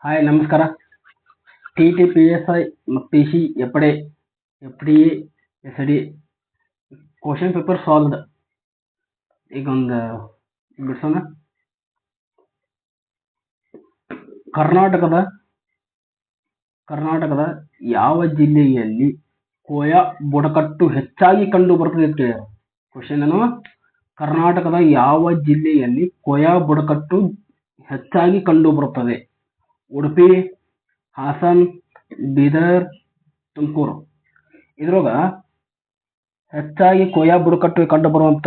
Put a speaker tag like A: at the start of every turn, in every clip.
A: Hi ನಮಸ್ಕಾರ. T T P S I P C F D S D question paper solved. ಈಗ ಒಂದು ಬಿಡಿಸೋಣ. ಕರ್ನಾಟಕದ ಯಾವ ಜಿಲ್ಲೆಯಲ್ಲಿ ಕೋಯಾ ಬುಡಕಟ್ಟು ಹೆಚ್ಚಾಗಿ ಕಂಡು ಬರುತ್ತದೆ ಅಂತ ಕೇಳಿದ್ದಾರೆ. ಕ್ವಶನ್ ಏನು? ಕರ್ನಾಟಕದ ಯಾವ ಜಿಲ್ಲೆಯಲ್ಲಿ ಕೋಯಾ ಬುಡಕಟ್ಟು ಹೆಚ್ಚಾಗಿ ಕಂಡು ಬರುತ್ತದೆ? ಉಡುಪಿ, ಹಾಸನ್, ಬೀದರ್, ತುಮಕೂರು. ಇದ್ರೊಳಗ ಹೆಚ್ಚಾಗಿ ಕೋಯಾ ಬುಡಕಟ್ಟು ಕಂಡು ಬರುವಂತ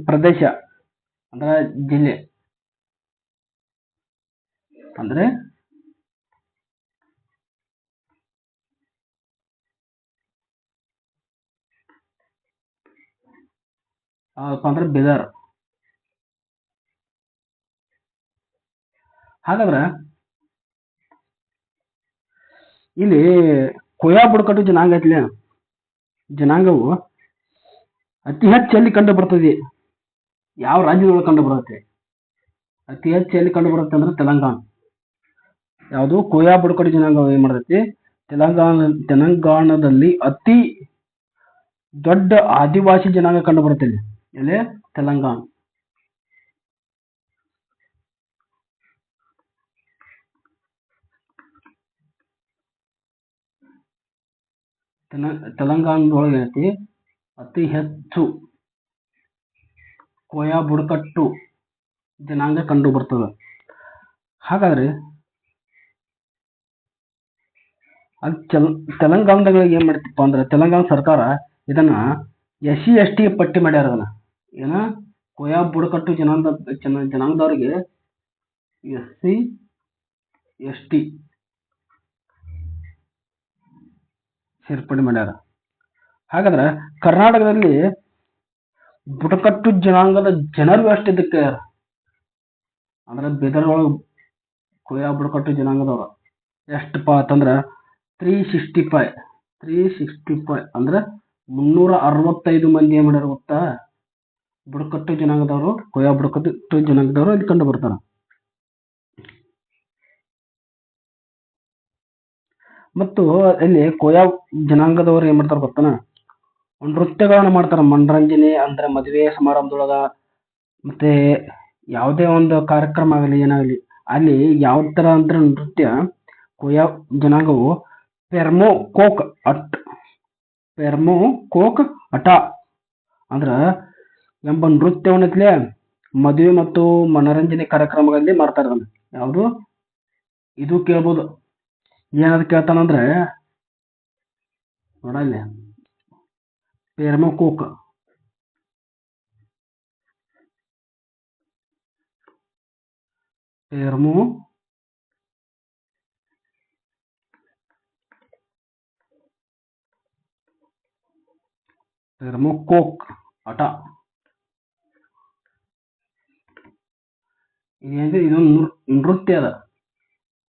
A: ಪ್ರದೇಶ ಅಂದ್ರೆ ಜಿಲ್ಲೆ ಅಂದ್ರೆ ಬೀದರ್. ಹಾಗಾದ್ರೆ ಇಲ್ಲಿ ಕೋಯಾ ಬುಡಕಟ್ಟು ಜನಾಂಗ ಐತ್ಲೆ, ಜನಾಂಗವು ಅತಿ ಹೆಚ್ಚು ಎಲ್ಲಿ ಕಂಡು ಬರ್ತದೆ? ಯಾವ ರಾಜ್ಯದೊಳಗೆ ಕಂಡು ಬರುತ್ತೆ? ಅತಿ ಹೆಚ್ಚು ಎಲ್ಲಿ ಕಂಡು ಬರುತ್ತೆ ಅಂದ್ರೆ ತೆಲಂಗಾಣ. ಯಾವುದು? ಕೋಯಾ ಬುಡಕಟ್ಟು ಜನಾಂಗ ಏನ್ ಮಾಡ್ತೈತಿ? ತೆಲಂಗಾಣದಲ್ಲಿ ಅತಿ ದೊಡ್ಡ ಆದಿವಾಸಿ ಜನಾಂಗ ಕಂಡು ಬರುತ್ತೆ. ಇಲ್ಲಿ ತೆಲಂಗಾಣ. ತೆಲಂಗಾಣದೊಳಗೆ ಐತಿ ಅತಿ ಹೆಚ್ಚು ಕೋಯಾ ಬುಡಕಟ್ಟು ಜನಾಂಗ ಕಂಡು ಬರ್ತದೆ. ಹಾಗಾದ್ರೆ ಅಲ್ಲಿ ತೆಲಂಗಾಣದಾಗ ಏನ್ ಮಾಡ್ತಿಪ್ಪ ಅಂದ್ರೆ ತೆಲಂಗಾಣ ಸರ್ಕಾರ ಇದನ್ನ SC/ST ಪಟ್ಟಿ ಮಾಡ್ಯಾರ. ಅದನ್ನ ಏನ ಕೋಯಾ ಬುಡಕಟ್ಟು ಜನಾಂಗದವರಿಗೆ SC/ST ಸೇರ್ಪಡೆ ಮಾಡ್ಯಾರ. ಹಾಗಾದ್ರೆ ಕರ್ನಾಟಕದಲ್ಲಿ ಬುಡಕಟ್ಟು ಜನಾಂಗದ ಜನರು ಎಷ್ಟಿದ್ದಕ್ಕೆ ಅಂದ್ರೆ ಬೀದರ್ ಒಳಗೆ ಕೋಯಾ ಬುಡಕಟ್ಟು ಜನಾಂಗದವರು ಎಷ್ಟಪ್ಪ ಅಂತಂದ್ರ 365 ಅಂದ್ರೆ 365 ಮಂದಿ ಏನ್ ಮಾಡ್ಯಾರ ಗೊತ್ತಾ? ಬುಡಕಟ್ಟು ಜನಾಂಗದವರು, ಕೋಯಾ ಬುಡಕಟ್ಟು ಜನಾಂಗದವರು ಅಲ್ಲಿ ಕಂಡು ಬರ್ತಾರ. ಮತ್ತು ಇಲ್ಲಿ ಕೋಯಾ ಜನಾಂಗದವರು ಏನ್ ಮಾಡ್ತಾರ ಗೊತ್ತಾನ? ನೃತ್ಯಗಳನ್ನ ಮಾಡ್ತಾರ. ಮನರಂಜನೆ ಅಂದ್ರೆ ಮದುವೆ ಸಮಾರಂಭದೊಳಗ ಮತ್ತೆ ಯಾವುದೇ ಒಂದು ಕಾರ್ಯಕ್ರಮ ಆಗಲಿ ಏನಾಗಲಿ ಅಲ್ಲಿ ಯಾವ ತರ ಅಂದ್ರೆ ನೃತ್ಯ ಕೋಯಾ ಜನಾಂಗವು ಪೆರ್ಮೋ ಕೋಕ್ ಅಟ ಅಂದ್ರ ಎಂಬ ನೃತ್ಯವನ್ನತ್ಲೆ ಮದುವೆ ಮತ್ತು ಮನರಂಜನೆ ಕಾರ್ಯಕ್ರಮಗಳಲ್ಲಿ ಮಾಡ್ತಾರ. ಯಾವುದು ಇದು ಕೇಳ್ಬೋದು. ಏನಾದ್ರು ಕೇಳ್ತಾನಂದ್ರೆ ನೋಡಲ್ಲಿ ಪೆರ್ಮೋ ಕೋಕ್ ಅಟ ಇದು ನೃತ್ಯ ಅದ.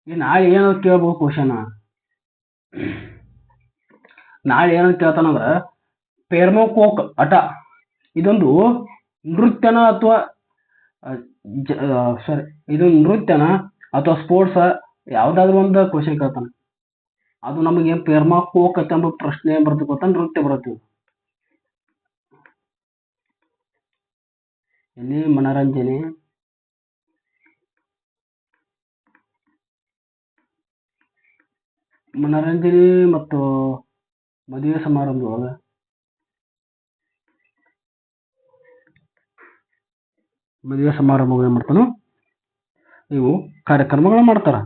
A: ನಾಳೆ ಏನಾದ್ರು ಕೇಳ್ಬೋದು ಕ್ವಶನ್. ನಾಳೆ ಏನಾದ್ರು ಕೇಳ್ತಾನಂದ್ರ ಪೆರ್ಮೋ ಕೋಕ್ ಅಟ ಇದೊಂದು ನೃತ್ಯನ ಅಥವಾ ಇದು ನೃತ್ಯನ ಅಥವಾ ಸ್ಪೋರ್ಟ್ಸ್ ಯಾವ್ದಾದ್ರು ಒಂದು ಕ್ವಶನ್ ಕೇಳ್ತಾನ. ಅದು ನಮಗೆ ಪೆರ್ಮೋ ಕೋಕ್ ಅಟ ಎಂಬ ಪ್ರಶ್ನೆ ಬರುತ್ತೆ ಗೊತ್ತಾ? ನೃತ್ಯ ಬರುತ್ತೆ. ಇಲ್ಲಿ ಮನರಂಜನೆ ಮತ್ತು ಮದುವೆ ಸಮಾರಂಭದೊಳಗ ಏನ್ ಮಾಡ್ತಾನ? ಇವು ಕಾರ್ಯಕ್ರಮಗಳು ಮಾಡ್ತಾರ.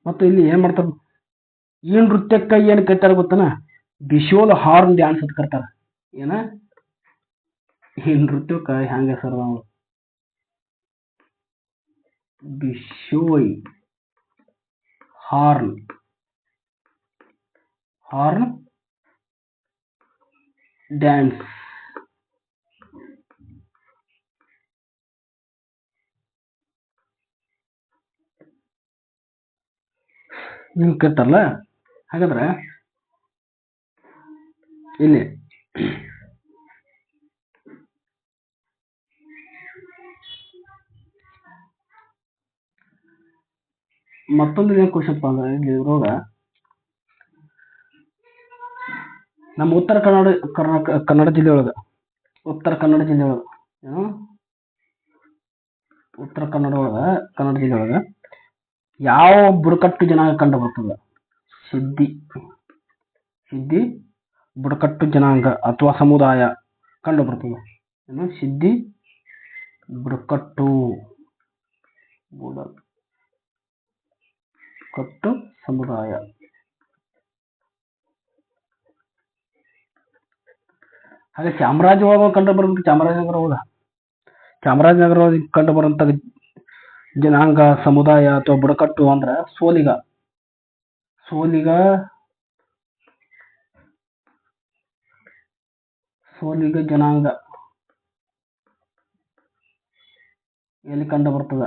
A: ಮತ್ತು ಇಲ್ಲಿ ಏನ್ ಮಾಡ್ತಾರ? ಈ ನೃತ್ಯಕ್ಕ ಏನ್ ಕರೀತಾರ ಗೊತ್ತನ? ಬಿಶೋಲ್ ಹಾರ್ನ್ ಡ್ಯಾನ್ಸ್ ಅಂತ ಕರೀತಾರ. ಏನ ಈ ನೃತ್ಯಕ್ಕ ಹ್ಯಾಂಗ ಹೆಸರು? ಬಿಶೋಯ್ ಹಾರ್ನ್ ಡ್ಯಾನ್ಸ್. ನೀವು ಕೇಳ್ತಾರಲ್ಲ. ಹಾಗಾದ್ರೆ ಇಲ್ಲಿ ಮತ್ತೊಂದು ಏನು ಕ್ವಶನ್ಪ ಅಂದ್ರೆ ಇಲ್ಲಿ ರೋಗ ನಮ್ಮ ಉತ್ತರ ಕನ್ನಡ ಜಿಲ್ಲೆ ಒಳಗೆ ಏನು ಉತ್ತರ ಕನ್ನಡ ಜಿಲ್ಲೆ ಒಳಗೆ ಯಾವ ಬುಡಕಟ್ಟು ಜನಾಂಗ ಕಂಡು ಬರ್ತದೆ? ಸಿದ್ದಿ ಬುಡಕಟ್ಟು ಜನಾಂಗ ಅಥವಾ ಸಮುದಾಯ ಕಂಡು ಬರ್ತದೆ. ಏನು ಸಿದ್ದಿ ಬುಡಕಟ್ಟು ಸಮುದಾಯ. ಹಾಗೆ ಚಾಮರಾಜನಗರ ಕಂಡು ಬರುವಂತ ಚಾಮರಾಜನಗರ ಕಂಡು ಬರುವಂತ ಜನಾಂಗ ಸಮುದಾಯ ಅಥವಾ ಬುಡಕಟ್ಟು ಅಂದ್ರ ಸೋಲಿಗ ಜನಾಂಗ ಎಲ್ಲಿ ಕಂಡು ಬರ್ತದ?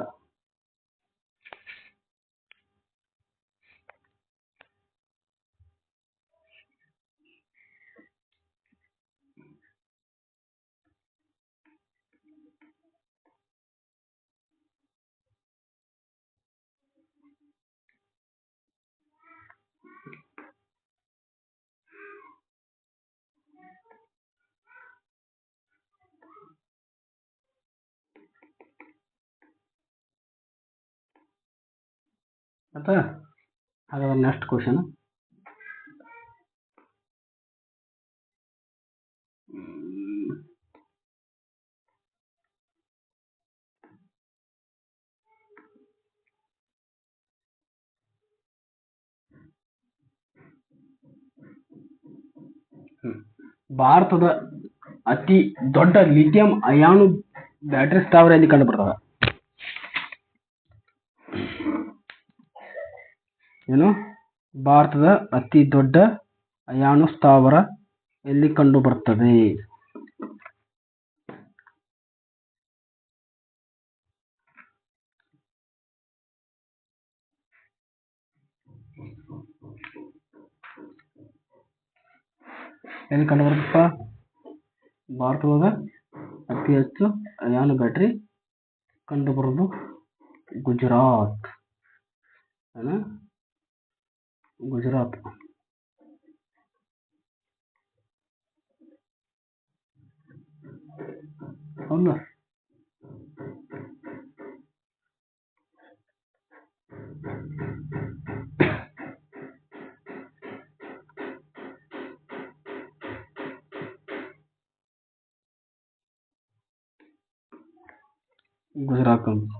A: ಆಯ್ತಾ? ಹಾಗಾದ್ರೆ ನೆಕ್ಸ್ಟ್ ಕ್ವಶನ್. ಭಾರತದ ಅತಿ ದೊಡ್ಡ ಲಿಥಿಯಂ ಅಯಾನು ಬ್ಯಾಟರಿ ಸ್ಥಾವರ ಎಲ್ಲಿ ಕಂಡು ಬರ್ತದ? ಏನು ಭಾರತದ ಅತಿ ದೊಡ್ಡ ಅಯಾನು ಸ್ಥಾವರ ಎಲ್ಲಿ ಕಂಡು ಬರ್ತದೆ? ಎಲ್ಲಿ ಕಂಡು ಬರುತ್ತಪ್ಪ? ಭಾರತದ ಅತಿ ಹೆಚ್ಚು ಅಯಾನು ಬ್ಯಾಟರಿ ಕಂಡು ಬರೋದು ಗುಜರಾತ್. ಗುಜರಾತ್. ಹೌದಾ? ಗುಜರಾತ್ ಅಂತ.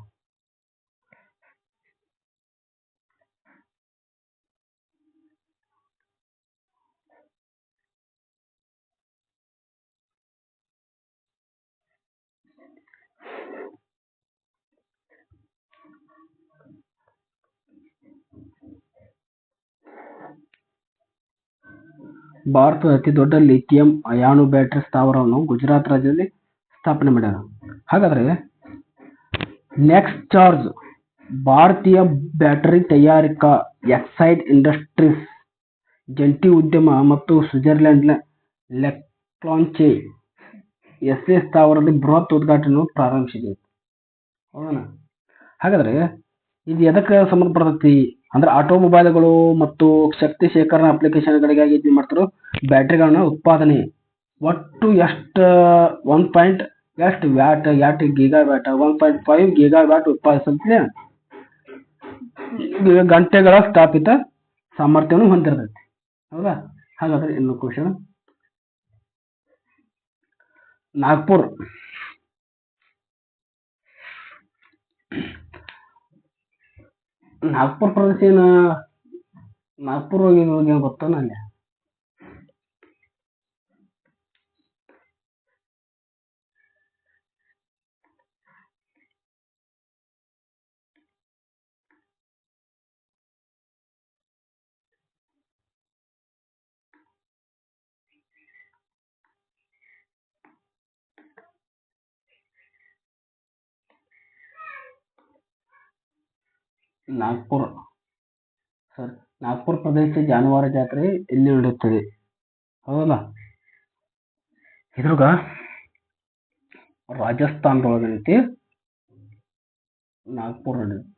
A: ಭಾರತದ ಅತಿ ದೊಡ್ಡ ಲಿಥಿಯಂ ಅಯಾನು ಬ್ಯಾಟರಿ ಸ್ಥಾವರವನ್ನು ಗುಜರಾತ್ ರಾಜ್ಯದಲ್ಲಿ ಸ್ಥಾಪನೆ ಮಾಡ್ಯಾರ. ಹಾಗಾದ್ರೆ ನೆಕ್ಸ್ಟ್ ಚಾರ್ಜ್ ಭಾರತೀಯ ಬ್ಯಾಟರಿ ತಯಾರಿಕಾ ಎಕ್ಸೈಡ್ ಇಂಡಸ್ಟ್ರೀಸ್ ಜಂಟಿ ಉದ್ಯಮ ಮತ್ತು ಸ್ವಿಟ್ಜರ್ಲೆಂಡ್ನ ಲೆಕ್ಲಾಂಚೆ ಎಸ್ಎ ಸ್ಥಾವರದಲ್ಲಿ ಬೃಹತ್ ಉದ್ಘಾಟನೆಯನ್ನು ಪ್ರಾರಂಭಿಸಿದೆ. ಹೌದಾ? ಹಾಗಾದ್ರೆ ಇದು ಎದಕ್ಕೆ ಸಂಬಂಧಪಡ್ತೈತಿ ಅಂದ್ರೆ ಆಟೋಮೊಬೈಲ್ಗಳು ಮತ್ತು ಶಕ್ತಿ ಶೇಖರಣಾ ಅಪ್ಲಿಕೇಶನ್ಗಳಿಗಾಗಿ ಇದು ಮಾಡ್ತಾರೋ ಬ್ಯಾಟರಿಗಳನ್ನ ಉತ್ಪಾದನೆ ಒಟ್ಟು ಎಷ್ಟು 1. ವ್ಯಾಟ್ 8 ಗಿಗಾವ್ಯಾಟ್ 1.5 ಗಿಗಾವ್ಯಾಟ್ ಉತ್ಪಾದಿಸುತ್ತೆ. ಗಂಟೆಗಳ ಸ್ಥಾಪಿತ ಸಾಮರ್ಥ್ಯವನ್ನು ಹೊಂದಿರ್ತೈತಿ. ಹೌದಾ? ಹಾಗಾದ್ರೆ ಇನ್ನು ಕ್ವಶನ್. ನಾಗ್ಪುರ್ ಪ್ರದೇಶ ಏನು? ನಾಗ್ಪುರ್ ಹೋಗಿ ಗೊತ್ತಾನ ಅಲ್ಲಿ. ನಾಗ್ಪುರ್ ಪ್ರದೇಶ ಜಾನುವಾರು ಜಾತ್ರೆ ಎಲ್ಲಿ ನಡೆಯುತ್ತದೆ? ಹೌದಲ್ಲ? ಇದ್ರಾಗ ರಾಜಸ್ಥಾನದೊಳಗೈತಿ ನಾಗ್ಪುರ್ ನಡೆಯುತ್ತೆ.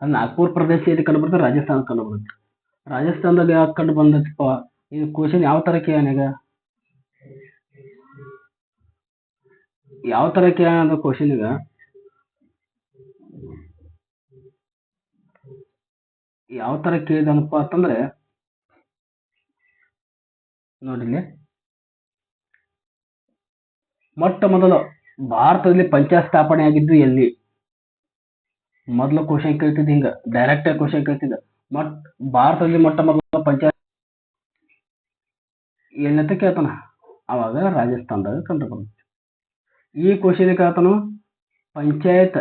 A: ಅದು ನಾಗ್ಪುರ್ ಪ್ರದೇಶ ಎಲ್ಲಿ ಕಂಡು ಬರ್ತದೆ, ರಾಜಸ್ಥಾನ ಕಂಡು ಬರುತ್ತೆ. ರಾಜಸ್ಥಾನದಾಗ ಯಾಕೆ ಕಂಡು ಬಂದತ್ತಪ್ಪ, ಇದು ಕ್ವಶನ್ ಯಾವ ತರ ಕೇಳಾನೀಗ, ಯಾವ ತರ ಕೇಳೋಣ ಕ್ವಶನ್ ಈಗ, ಯಾವ ತರ ಕೇಳಿದನಪ್ಪ ಅಂತಂದ್ರೆ ನೋಡಿಲ್ಲಿ, ಮೊಟ್ಟ ಮೊದಲು ಭಾರತದಲ್ಲಿ ಪಂಚಾಯತ್ ಸ್ಥಾಪನೆ ಆಗಿದ್ದು ಎಲ್ಲಿ? ಮೊದಲು ಕ್ವಶನ್ ಕೇಳ್ತಿದ್ದ ಹಿಂಗ ಡೈರೆಕ್ಟ್ ಆಗಿ ಕ್ವಶನ್ ಕೇಳ್ತಿದ್ದ, ಭಾರತದಲ್ಲಿ ಮೊಟ್ಟ ಮೊದಲು ಪಂಚಾಯತ್ ಏನಂತ ಕೇಳ್ತಾನ, ಅವಾಗ ರಾಜಸ್ಥಾನದಾಗ ಕಂಡು ಬರುತ್ತೆ. ಈ ಕ್ವಶನ್ ಕೇಳ್ತಾನು ಪಂಚಾಯತ್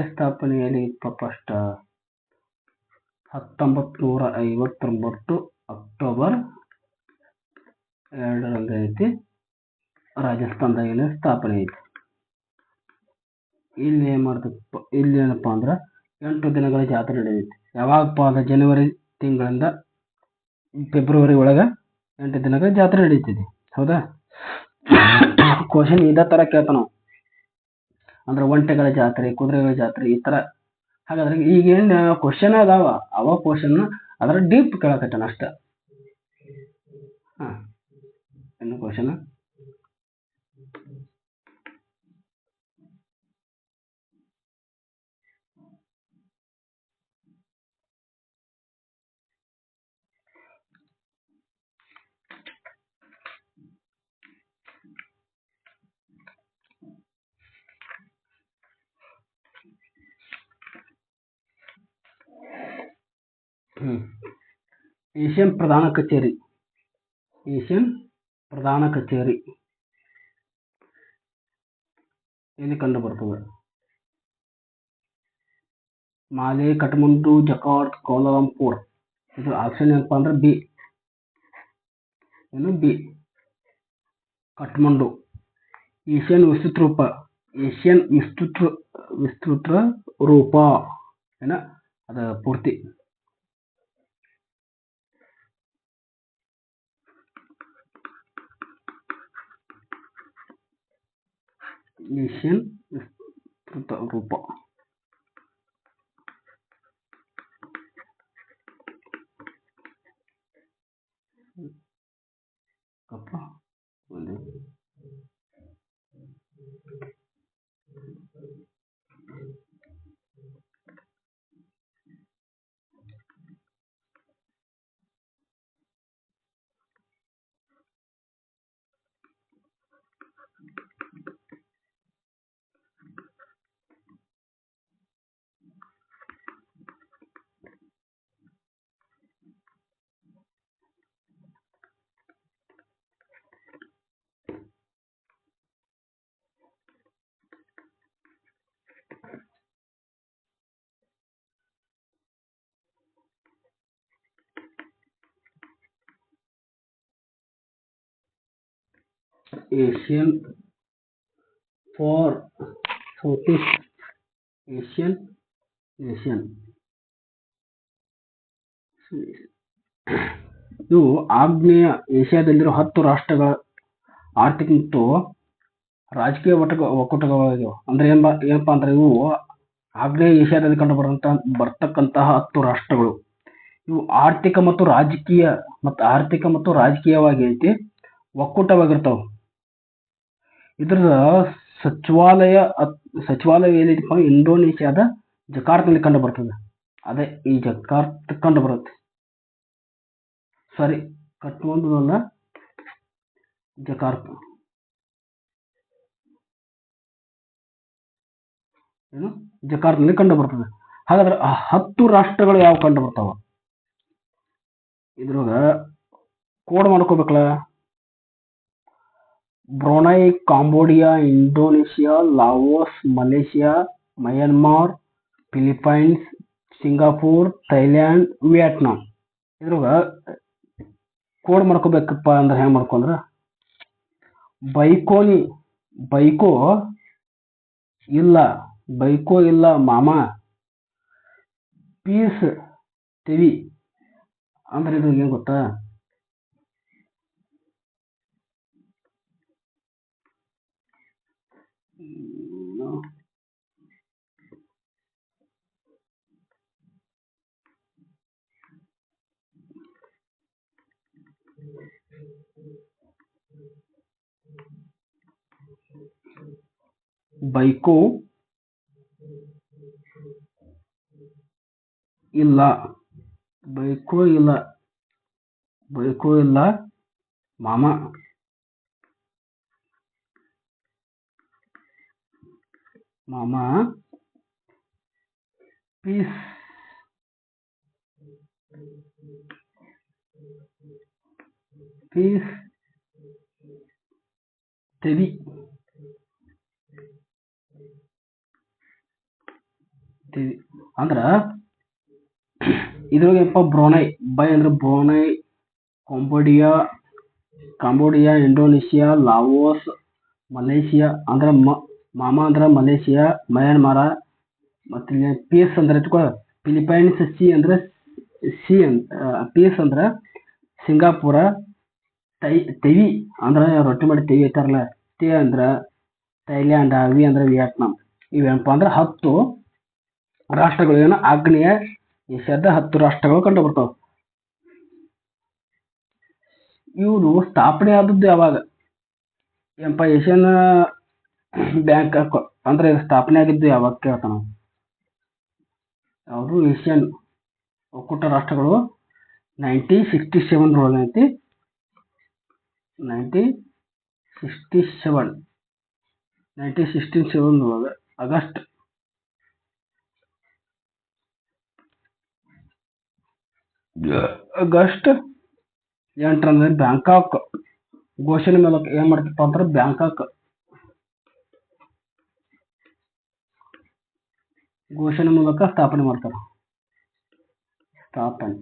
A: ಸ್ಥಾಪನೆಯಲ್ಲಿ ಫಸ್ಟ್ 1959 ಅಕ್ಟೋಬರ್ 2 ಐತಿ, ರಾಜಸ್ಥಾನದಾಗ ಸ್ಥಾಪನೆ ಐತಿ. ಇಲ್ಲಿ ಏನ್ ಮಾಡ್ತಪ್ಪ, ಇಲ್ಲಿ ಏನಪ್ಪಾ ಅಂದ್ರ 8 ದಿನಗಳ ಜಾತ್ರೆ ನಡೆಯುತ್ತೆ. ಯಾವಾಗಪ್ಪ ಅಂದ್ರೆ ಜನವರಿ ತಿಂಗಳಿಂದ ಫೆಬ್ರವರಿ ಒಳಗ 8 ದಿನಗಳ ಜಾತ್ರೆ ನಡೀತಿದೆ. ಹೌದಾ? ಕ್ವಶನ್ ಇದೇ ತರ ಕೇಳ್ತಾನ, ಅಂದ್ರೆ ಒಂಟೆಗಳ ಜಾತ್ರೆ, ಕುದುರೆಗಳ ಜಾತ್ರೆ, ಈ ತರ. ಹಾಗಾದ್ರೆ ಈಗೇನ್ ಕ್ವಶನ್ ಅದಾವ, ಅವ ಕ್ವಶನ್ ಅದರ ಡೀಪ್ ಕೇಳಕತ್ತಾನ ಅಷ್ಟ. ಏನು ಕ್ವಶನ್? ಏಷ್ಯನ್ ಪ್ರಧಾನ ಕಚೇರಿ, ಏಷ್ಯನ್ ಪ್ರಧಾನ ಕಚೇರಿ ಎಲ್ಲಿ ಕಂಡು ಬರ್ತದೆ? ಮಾಲೆ, ಕಠ್ಮಂಡು, ಜಕಾರ್ತ್, ಕೌಲಾಲಂಪುರ್. ಇದು ಆಪ್ಷನ್ ಏನಪ್ಪಾ ಅಂದ್ರೆ ಬಿ. ಏನು ಬಿ, ಕಠ್ಮಂಡು. ಏಷ್ಯನ್ ವಿಸ್ತೃತ ರೂಪ, ಏಷ್ಯನ್ ವಿಸ್ತೃತ ರೂಪ ಏನ ಅದ ಪೂರ್ತಿ. ಏಷ್ಯನ್ ವಿಸ್ತೃತ ರೂಪ. Asian for Southeast Asian nation. ಇವು ಆಗ್ನೇಯ ಏಷ್ಯಾದಲ್ಲಿರೋ 10 ರಾಷ್ಟ್ರಗಳ ಆರ್ಥಿಕ ಮತ್ತು ರಾಜಕೀಯ ಒಕ್ಕೂಟಗಳಾಗಿವೆ. ಅಂದ್ರೆ ಏನಪ್ಪಾ ಅಂದ್ರೆ ಇವು ಆಗ್ನೇಯ ಏಷ್ಯಾದಲ್ಲಿ ಕಂಡು ಬರ್ತಕ್ಕಂತಹ 10 ರಾಷ್ಟ್ರಗಳು. ಇವು ಆರ್ಥಿಕ ಮತ್ತು ರಾಜಕೀಯವಾಗಿ ಐತಿ ಒಕ್ಕೂಟವಾಗಿರ್ತಾವ. ಇದರ ಸಚಿವಾಲಯ ಎಲ್ಲಿದೆಪ್ಪ, ಇಂಡೋನೇಷ್ಯಾದ ಜಕಾರ್ತದಲ್ಲಿ ಕಂಡು ಬರ್ತದೆ. ಅದೇ ಈ ಜಕಾರ್ತ್ ಕಂಡು ಬರುತ್ತೆ. ಸಾರಿ, ಕಠ್ಮಂಡು ಅಲ್ಲ, ಜಕಾರ್ತ್. ಏನು ಜಕಾರ್ತ್ನಲ್ಲಿ ಕಂಡು ಬರ್ತದೆ. ಹಾಗಾದ್ರೆ 10 ರಾಷ್ಟ್ರಗಳು ಯಾವ ಕಂಡು ಬರ್ತಾವ? ಇದ್ರೊಳಗ ಕೋಡ್ ಮಾಡ್ಕೋಬೇಕಲ್ಲ. Brunei, Cambodia, Indonesia, Laos, Malaysia, Myanmar, Philippines, Singapore, Thailand, Vietnam. ಇದ್ರೊಳಗ ಕೋಡ್ ಮಾಡ್ಕೋಬೇಕಪ್ಪ ಅಂದ್ರೆ ಹೆಂಗ್ ಮಾಡ್ಕೊಂಡ್ರ ಬೈಕೋನಿ ಬೈಕೋ ಇಲ್ಲ ಬೈಕೋ ಇಲ್ಲ ಮಾಮ ಪೀಸ್ ತೆವಿ ಅಂದ್ರೆ ಇದು ಏನ್ ಗೊತ್ತಾ ಬೈಕೋ ಇಲ್ಲ ಬೈಕೋ ಇಲ್ಲ ಬೈಕೋ ಇಲ್ಲ ಮಾಮ ಮಾಮ ಪೀಸ್ ಪೀಸ್ ತೆವಿ ತೆವಿ ಅಂದ್ರ ಇದ್ರೊಳಗಪ್ಪ ಬ್ರೋನೈ ಬೈ ಅಂದ್ರೆ ಬ್ರೋನೈ ಕಾಂಬೋಡಿಯಾ ಇಂಡೋನೇಷಿಯಾ ಲಾವೋಸ್ ಮಲೇಷಿಯಾ ಅಂದ್ರ ಮಾಮ ಅಂದ್ರ ಮಲೇಷಿಯಾ ಮಯನ್ಮಾರ ಮತ್ತೆ ಪೀಸ್ ಅಂದ್ರೆ ಫಿಲಿಪೈನ್ಸ್ ಅಂದ್ರೆ ಪೀಸ್ ಅಂದ್ರ ಸಿಂಗಾಪುರ ತೆವಿ ಅಂದ್ರ ರೊಟ್ಟಿ ಮಾಡಿ ತೆವಿ ಐತಾರಲ್ಲ ತೆ ಅಂದ್ರ ಥೈಲ್ಯಾಂಡ್ ವಿ ಅಂದ್ರ ವಿಯೆಟ್ನಾಂ ಇವೇನಪ್ಪ ಅಂದ್ರ 10 ರಾಷ್ಟ್ರಗಳು ಏನು ಆಗ್ನೇಯ ಏಷ್ಯಾದ 10 ರಾಷ್ಟ್ರಗಳು ಕಂಡು ಬರ್ತಾವ ಇವ್ರು ಸ್ಥಾಪನೆ ಆದದ್ದು ಯಾವಾಗ ಏನಪ್ಪ ಏಷ್ಯನ್ ಬ್ಯಾಂಕ್ ಅಂದ್ರೆ ಸ್ಥಾಪನೆ ಆಗಿದ್ದು ಯಾವಾಗ ಕೇಳ್ತಾನ ಯಾವುದು ಏಷ್ಯನ್ ಒಕ್ಕೂಟ ರಾಷ್ಟ್ರಗಳು 1967 ಐತಿ 1967 ಆಗಸ್ಟ್ ಆಗಸ್ಟ್ 8 ಬ್ಯಾಂಕಾಕ್ ಘೋಷಣೆ ಮೂಲಕ ಏನ್ ಮಾಡ್ತಪ್ಪ ಅಂದ್ರೆ ಬ್ಯಾಂಕಾಕ್ ಘೋಷಣೆ ಮೂಲಕ ಸ್ಥಾಪನೆ ಮಾಡ್ತಾರ ಸ್ಥಾಪನೆ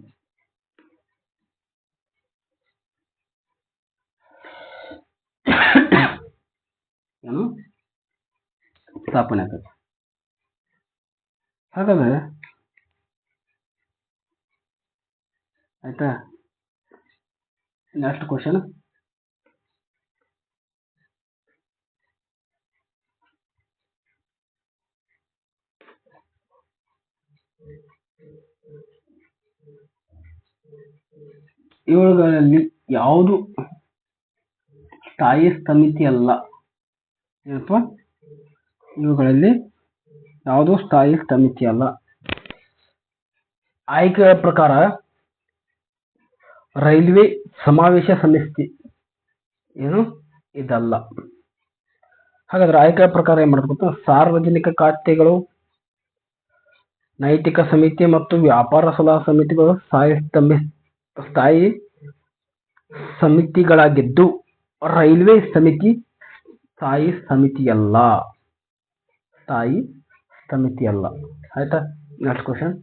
A: ಏನು ಸ್ಥಾಪನೆ ಆಗ್ತದೆ ಹಾಗಾದ್ರೆ ಆಯ್ತಾ ನೆಕ್ಸ್ಟ್ ಕ್ವಶನ್ ಇವುಗಳಲ್ಲಿ ಯಾವುದು ಸ್ಥಾಯಿ ಸಮಿತಿ ಅಲ್ಲ ಏನಪ್ಪ ಇವುಗಳಲ್ಲಿ ಯಾವುದು ಸ್ಥಾಯಿ ಸಮಿತಿ ಅಲ್ಲ ಆಯ್ಕೆಯ ಪ್ರಕಾರ ರೈಲ್ವೆ ಸಮಾವೇಶ ಸಮಿತಿ ಏನು ಇದಲ್ಲ ಹಾಗಾದ್ರೆ ಆಯ್ಕೆಯ ಪ್ರಕಾರ ಏನ್ ಮಾಡಬೇಕು ಸಾರ್ವಜನಿಕ ಖಾತೆಗಳು ನೈತಿಕ ಸಮಿತಿ ಮತ್ತು ವ್ಯಾಪಾರ ಸಲಹಾ ಸಮಿತಿಗಳು ಸ್ಥಾಯಿ ಸಮಿತಿಗಳಾಗಿದ್ದು ರೈಲ್ವೆ ಸಮಿತಿ ಸ್ಥಾಯಿ ಸಮಿತಿಯಲ್ಲ ಆಯ್ತಾ ನೆಕ್ಸ್ಟ್ ಕ್ವಶನ್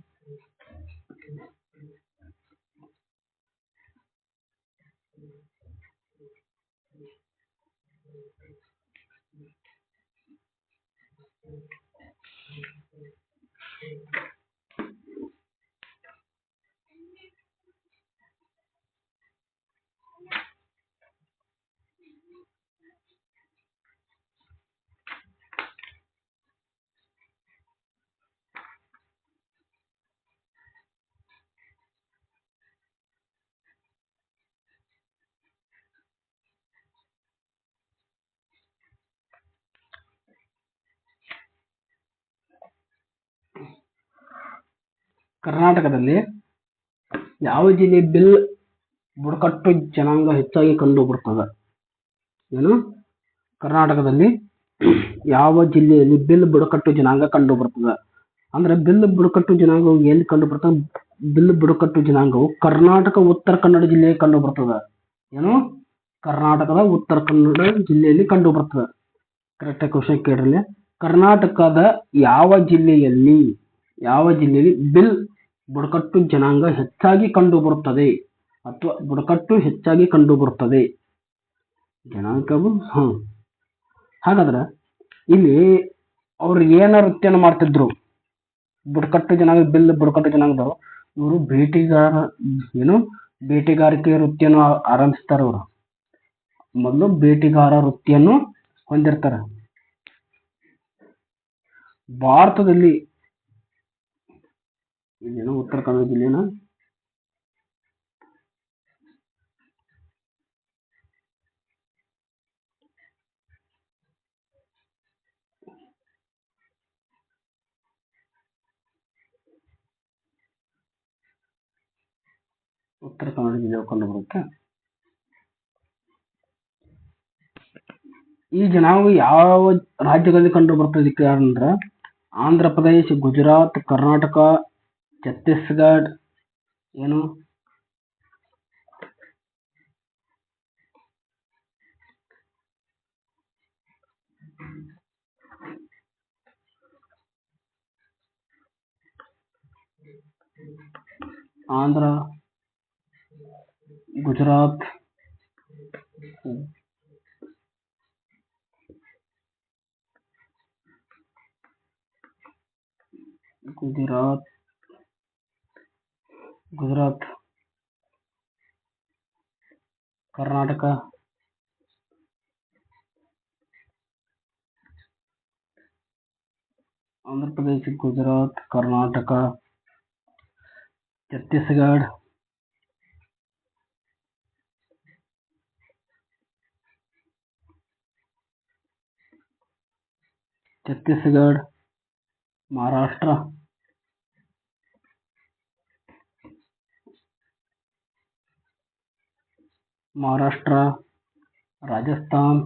A: ಕರ್ನಾಟಕದಲ್ಲಿ ಯಾವ ಜಿಲ್ಲೆ ಬಿಲ್ ಬುಡಕಟ್ಟು ಜನಾಂಗ ಹೆಚ್ಚಾಗಿ ಕಂಡು ಬರುತ್ತದೆ ಏನು ಕರ್ನಾಟಕದಲ್ಲಿ ಯಾವ ಜಿಲ್ಲೆಯಲ್ಲಿ ಬಿಲ್ ಬುಡಕಟ್ಟು ಜನಾಂಗ ಕಂಡು ಬರುತ್ತದೆ ಅಂದ್ರೆ ಬಿಲ್ ಬುಡಕಟ್ಟು ಜನಾಂಗವು ಎಲ್ಲಿ ಕಂಡು ಬರ್ತದೆ ಬಿಲ್ ಬುಡಕಟ್ಟು ಜನಾಂಗವು ಕರ್ನಾಟಕ ಉತ್ತರ ಕನ್ನಡ ಜಿಲ್ಲೆಯಲ್ಲಿ ಕಂಡು ಬರ್ತದೆ ಏನು ಕರ್ನಾಟಕದ ಉತ್ತರ ಕನ್ನಡ ಜಿಲ್ಲೆಯಲ್ಲಿ ಕಂಡು ಬರ್ತದೆ ಕರೆಕ್ಟ್ ಕ್ವಶನ್ ಕೇಳಿರಲಿ ಕರ್ನಾಟಕದ ಯಾವ ಜಿಲ್ಲೆಯಲ್ಲಿ ಬಿಲ್ ಬುಡಕಟ್ಟು ಜನಾಂಗ ಹೆಚ್ಚಾಗಿ ಕಂಡು ಬರುತ್ತದೆ ಅಥವಾ ಬುಡಕಟ್ಟು ಹೆಚ್ಚಾಗಿ ಕಂಡುಬರುತ್ತದೆ ಜನಾಂಗವು. ಹಾಗಾದ್ರೆ ಇಲ್ಲಿ ಅವ್ರು ಏನ ವೃತ್ತಿಯನ್ನು ಮಾಡ್ತಿದ್ರು ಬುಡಕಟ್ಟು ಜನಾಂಗ ಬುಡಕಟ್ಟು ಜನಾಂಗದವರು ಇವರು ಬೇಟೆಗಾರಿಕೆ ವೃತ್ತಿಯನ್ನು ಆರಂಭಿಸ್ತಾರೆ. ಅವರು ಮೊದಲು ಬೇಟೆಗಾರ ವೃತ್ತಿಯನ್ನು ಹೊಂದಿರ್ತಾರೆ. ಭಾರತದಲ್ಲಿ ಇಲ್ಲೇನೋ ಉತ್ತರ ಕನ್ನಡ ಜಿಲ್ಲೆನ ಉತ್ತರ ಕನ್ನಡ ಜಿಲ್ಲೆ ಕಂಡು ಬರುತ್ತೆ. ಈ ಜನಾಂಗ ಯಾವ ರಾಜ್ಯಗಳಲ್ಲಿ ಕಂಡು ಬರ್ತದಕ್ಕೆ ಅಂದ್ರೆ ಆಂಧ್ರ ಪ್ರದೇಶ್, ಗುಜರಾತ್, ಕರ್ನಾಟಕ, ಛತ್ತೀಸ್ಗಢ, ಏನು ಆಂಧ್ರ, ಗುಜರಾತ್, ಕರ್ನಾಟಕ, ಆಂಧ್ರ ಪ್ರದೇಶ, ಗುಜರಾತ್, ಕರ್ನಾಟಕ, ಛತ್ತೀಸ್ಗಢ, ಮಹಾರಾಷ್ಟ್ರ, ರಾಜಸ್ಥಾನ್,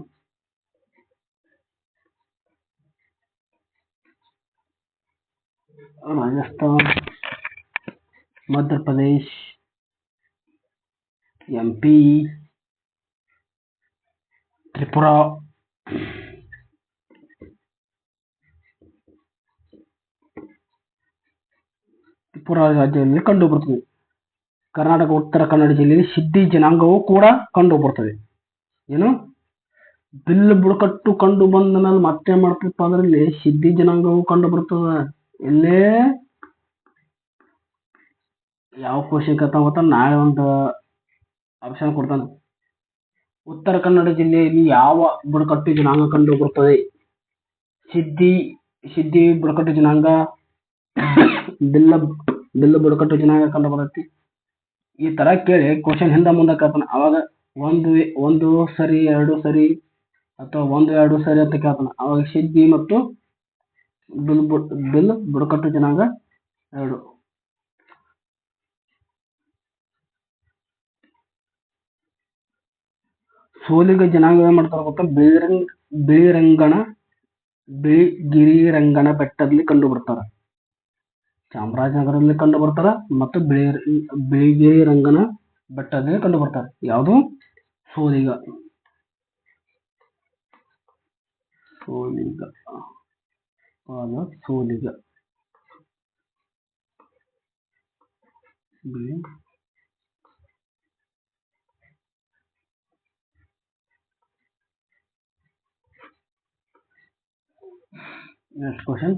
A: ಮಧ್ಯ ಪ್ರದೇಶ್, MP, ತ್ರಿಪುರಾ, ರಾಜ್ಯದಲ್ಲಿ ಕಂಡು ಬರುತ್ತದೆ. ಕರ್ನಾಟಕ ಉತ್ತರ ಕನ್ನಡ ಜಿಲ್ಲೆಯಲ್ಲಿ ಸಿದ್ದಿ ಜನಾಂಗವು ಕೂಡ ಕಂಡು ಬರ್ತದೆ. ಏನು ಬಿಲ್ ಬುಡಕಟ್ಟು ಕಂಡು ಬಂದ ಮೇಲೆ ಮತ್ತೆ ಮಾಡ್ತಪ್ಪ ಅದರಲ್ಲಿ ಸಿದ್ದಿ ಜನಾಂಗವು ಕಂಡು ಬರ್ತದೆ. ಇಲ್ಲೇ ಯಾವ ಕ್ವಶನ್ ಕೇಳ್ತಾನ ಗೊತ್ತಾ, ನಾಳೆ ಒಂದು ಆಪ್ಷನ್ ಕೊಡ್ತಾನೆ. ಉತ್ತರ ಕನ್ನಡ ಜಿಲ್ಲೆಯಲ್ಲಿ ಯಾವ ಬುಡಕಟ್ಟು ಜನಾಂಗ ಕಂಡು ಬರುತ್ತದೆ? ಸಿದ್ದಿ ಬುಡಕಟ್ಟು ಜನಾಂಗ, ಬಿಲ್ಲ ಬುಡಕಟ್ಟು ಜನಾಂಗ ಕಂಡು ಬರುತ್ತೆ. ಈ ತರ ಕೇಳಿ ಕ್ವಶನ್ ಹಿಂದ ಮುಂದೆ ಕೇಳ್ತಾನೆ. ಅವಾಗ ಒಂದು ಸರಿ, ಎರಡು ಸರಿ ಅಥವಾ ಒಂದು ಎರಡು ಸರಿ ಅಂತ ಕೇಳ್ತಾನೆ. ಅವಾಗ ಸಿದ್ದಿ ಮತ್ತು ಬಿಲ್ ಬುಡಕಟ್ಟು ಜನಾಂಗ ಎರಡು. ಸೋಲಿಗ ಜನಾಂಗ ಏನ್ ಮಾಡ್ತಾರೆ ಗೊತ್ತಾ, ಬಿಳಿಗಿರಿರಂಗನ ಬೆಟ್ಟದಲ್ಲಿ ಕಂಡು ಬರ್ತಾರೆ. ಚಾಮರಾಜನಗರದಲ್ಲಿ ಕಂಡು ಬರ್ತಾರ ಮತ್ತು ಬಿಳಿಗಿರಿರಂಗನ ಬೆಟ್ಟದಲ್ಲಿ ಕಂಡು ಬರ್ತಾರೆ. ಯಾವುದು? ಸೋಲಿಗ. Next question.